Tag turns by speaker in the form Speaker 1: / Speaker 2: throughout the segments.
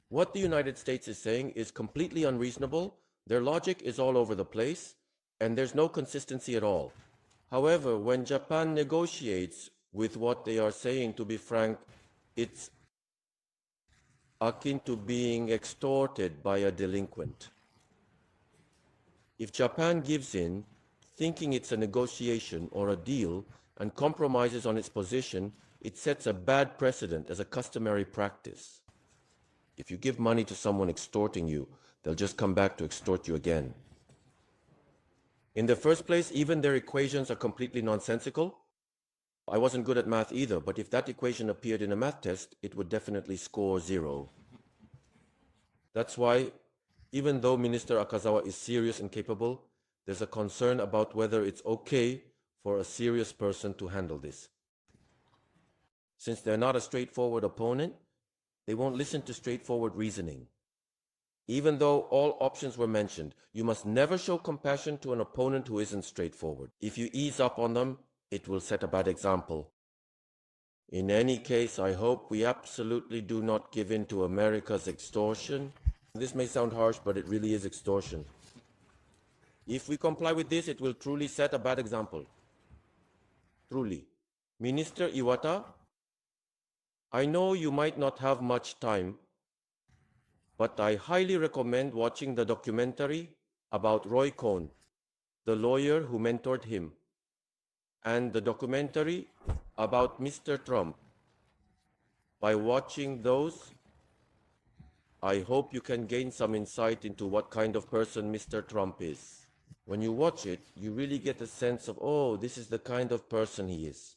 Speaker 1: What the United States is saying is completely unreasonable, their logic is all over the place, and there's no consistency at all. However, when Japan negotiates with what they are saying, to be frank, it's akin to being extorted by a delinquent. If Japan gives in, thinking it's a negotiation or a deal, and compromises on its position, it sets a bad precedent as a customary practice. If you give money to someone extorting you, they'll just come back to extort you again. In the first place, even their equations are completely nonsensical. I wasn't good at math either, but if that equation appeared in a math test, it would definitely score 0. That's why, even though Minister Akazawa is serious and capable, there's a concern about whether it's okay for a serious person to handle this. Since they're not a straightforward opponent, they won't listen to straightforward reasoning. Even though all options were mentioned, you must never show compassion to an opponent who isn't straightforward. If you ease up on them, it will set a bad example. In any case, I hope we absolutely do not give in to America's extortion. This may sound harsh, but it really is extortion. If we comply with this, it will truly set a bad example. Truly. Minister Iwata, I know you might not have much time, but I highly recommend watching the documentary about Roy Cohn, the lawyer who mentored him, and the documentary about Mr. Trump. By watching those, I hope you can gain some insight into what kind of person Mr. Trump is. When you watch it, you really get a sense of, oh, this is the kind of person he is.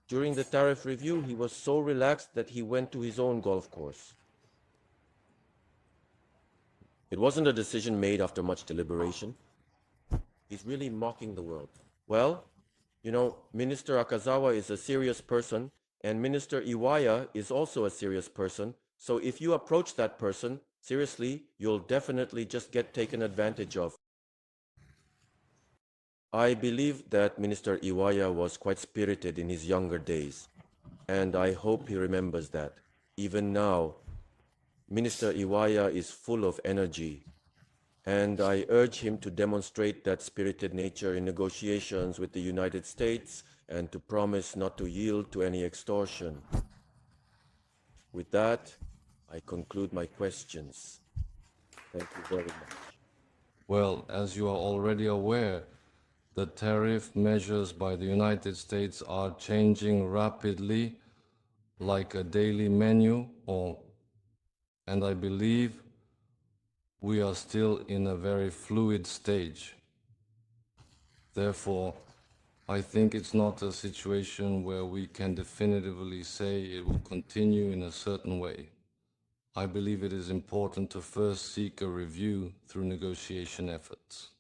Speaker 1: During the tariff review, he was so relaxed that he went to his own golf course. It wasn't a decision made after much deliberation. He's really mocking the world. Well, you know, Minister Akazawa is a serious person, and Minister Iwaya is also a serious person. So if you approach that person seriously, you'll definitely just get taken advantage of. I believe that Minister Iwaya was quite spirited in his younger days, and I hope he remembers that. Even now, Minister Iwaya is full of energy, and I urge him to demonstrate that spirited nature in negotiations with the United States and to promise not to yield to any extortion. With that, I conclude my questions. Thank you very much.
Speaker 2: Well, as you are already aware, the tariff measures by the United States are changing rapidly like a daily menu, and I believe we are still in a very fluid stage. Therefore, I think it's not a situation where we can definitively say it will continue in a certain way. I believe it is important to first seek a review through negotiation efforts.